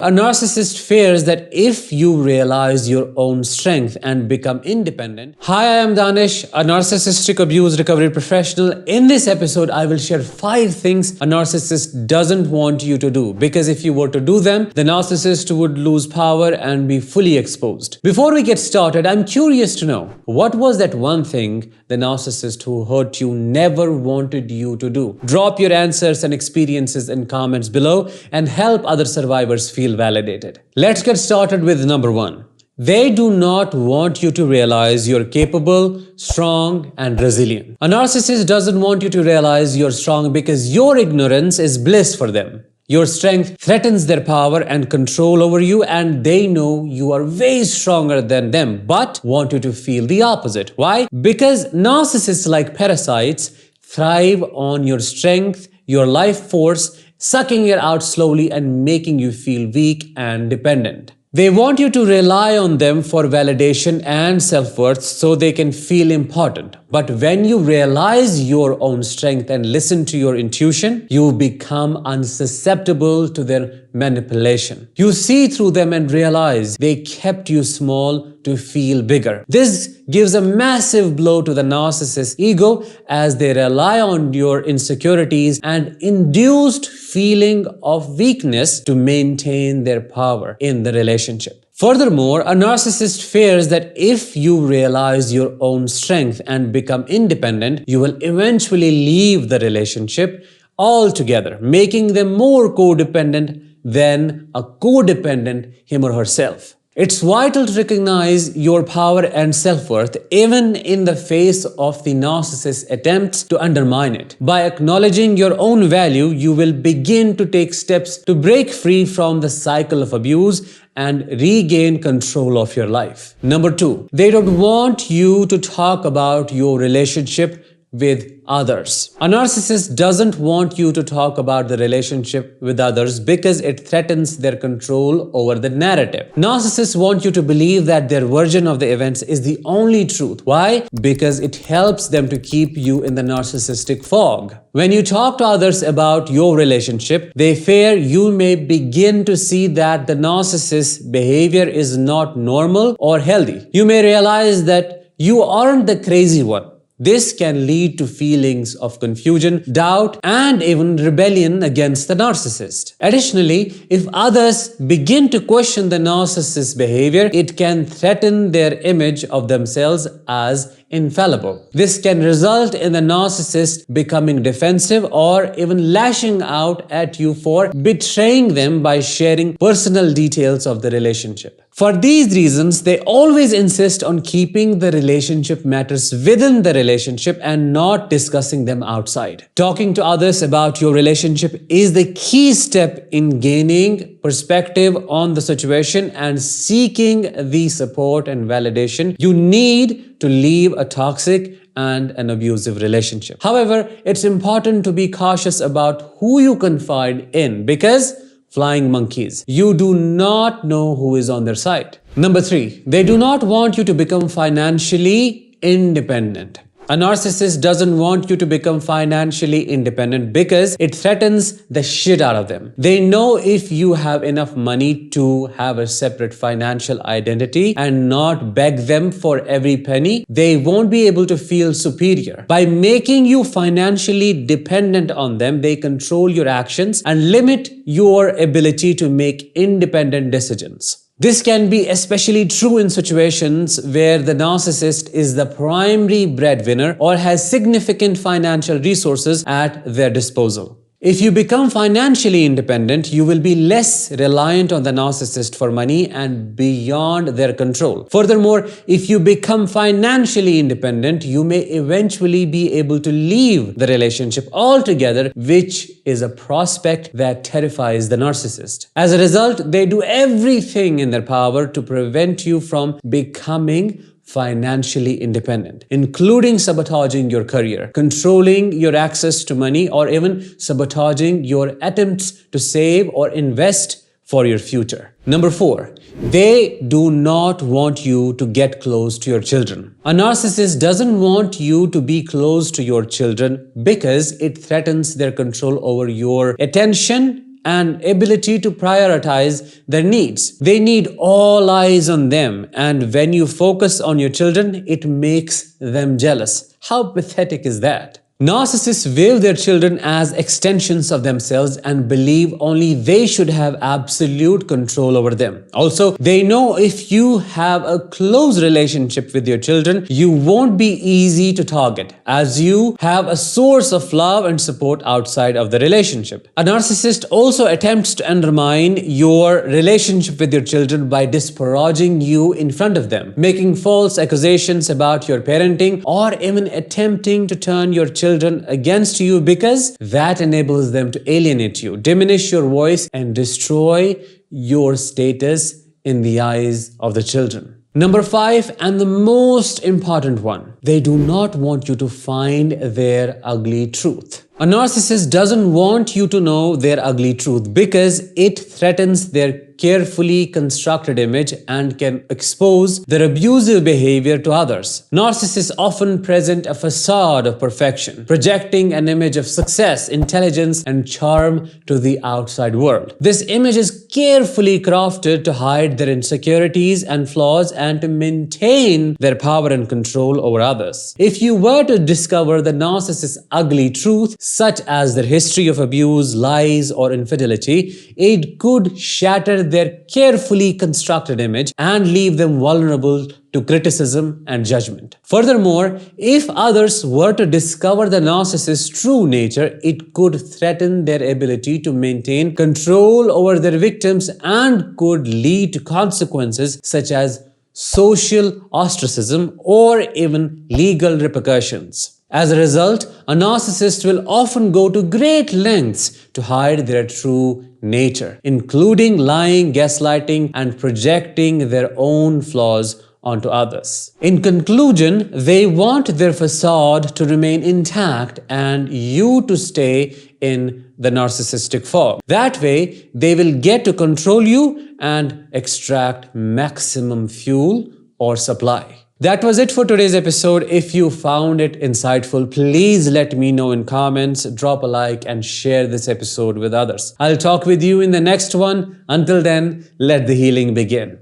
A narcissist fears that if you realize your own strength and become independent. Hi, I am Danish, a narcissistic abuse recovery professional. In this episode, I will share 5 things a narcissist doesn't want you to do, because if you were to do them, the narcissist would lose power and be fully exposed. Before we get started, I'm curious to know, what was that one thing the narcissist who hurt you never wanted you to do? Drop your answers and experiences in comments below and help other survivors feel validated. Let's get started with number 1. They do not want you to realize you're capable, strong, and resilient. A narcissist doesn't want you to realize you're strong because your ignorance is bliss for them. Your strength threatens their power and control over you, and they know you are way stronger than them, but want you to feel the opposite. Why? Because narcissists, like parasites, thrive on your strength, your life force, sucking it out slowly and making you feel weak and dependent. They want you to rely on them for validation and self-worth so they can feel important. But when you realize your own strength and listen to your intuition, you become unsusceptible to their manipulation. You see through them and realize they kept you small to feel bigger. This gives a massive blow to the narcissist's ego as they rely on your insecurities and induced feeling of weakness to maintain their power in the relationship. Furthermore, a narcissist fears that if you realize your own strength and become independent, you will eventually leave the relationship altogether, making them more codependent than a codependent him or herself. It's vital to recognize your power and self-worth even in the face of the narcissist's attempts to undermine it. By acknowledging your own value, you will begin to take steps to break free from the cycle of abuse and regain control of your life. Number 2, they don't want you to talk about your relationship with others. A narcissist doesn't want you to talk about the relationship with others because it threatens their control over the narrative. Narcissists want you to believe that their version of the events is the only truth. Why? Because it helps them to keep you in the narcissistic fog. When you talk to others about your relationship, they fear you may begin to see that the narcissist's behavior is not normal or healthy. You may realize that you aren't the crazy one. This can lead to feelings of confusion, doubt, and even rebellion against the narcissist. Additionally, if others begin to question the narcissist's behavior, it can threaten their image of themselves as infallible. This can result in the narcissist becoming defensive or even lashing out at you for betraying them by sharing personal details of the relationship. For these reasons, they always insist on keeping the relationship matters within the relationship and not discussing them outside. Talking to others about your relationship is the key step in gaining perspective on the situation and seeking the support and validation you need to leave a toxic and an abusive relationship. However, it's important to be cautious about who you confide in because flying monkeys, you do not know who is on their side. Number 3, they do not want you to become financially independent. A narcissist doesn't want you to become financially independent because it threatens the shit out of them. They know if you have enough money to have a separate financial identity and not beg them for every penny, they won't be able to feel superior. By making you financially dependent on them, they control your actions and limit your ability to make independent decisions. This can be especially true in situations where the narcissist is the primary breadwinner or has significant financial resources at their disposal. If you become financially independent, you will be less reliant on the narcissist for money and beyond their control. Furthermore, if you become financially independent, you may eventually be able to leave the relationship altogether, which is a prospect that terrifies the narcissist. As a result, they do everything in their power to prevent you from becoming financially independent, including sabotaging your career, controlling your access to money, or even sabotaging your attempts to save or invest for your future. Number 4, they do not want you to get close to your children. A narcissist doesn't want you to be close to your children because it threatens their control over your attention and ability to prioritize their needs. They need all eyes on them, and when you focus on your children, it makes them jealous. How pathetic is that? Narcissists view their children as extensions of themselves and believe only they should have absolute control over them. Also, they know if you have a close relationship with your children, you won't be easy to target, as you have a source of love and support outside of the relationship. A narcissist also attempts to undermine your relationship with your children by disparaging you in front of them, making false accusations about your parenting, or even attempting to turn your children against you, because that enables them to alienate you, diminish your voice, and destroy your status in the eyes of the children. Number 5, and the most important one, they do not want you to find their ugly truth. A narcissist doesn't want you to know their ugly truth because it threatens their carefully constructed image and can expose their abusive behavior to others. Narcissists often present a facade of perfection, projecting an image of success, intelligence, and charm to the outside world. This image is carefully crafted to hide their insecurities and flaws and to maintain their power and control over others. If you were to discover the narcissist's ugly truth, such as their history of abuse, lies, or infidelity, it could shatter their carefully constructed image and leave them vulnerable to criticism and judgment. Furthermore, if others were to discover the narcissist's true nature, it could threaten their ability to maintain control over their victims and could lead to consequences such as social ostracism or even legal repercussions. As a result, a narcissist will often go to great lengths to hide their true nature, including lying, gaslighting, and projecting their own flaws onto others. In conclusion, they want their facade to remain intact and you to stay in the narcissistic form. That way, they will get to control you and extract maximum fuel or supply. That was it for today's episode. If you found it insightful, please let me know in comments, drop a like, and share this episode with others. I'll talk with you in the next one. Until then, let the healing begin.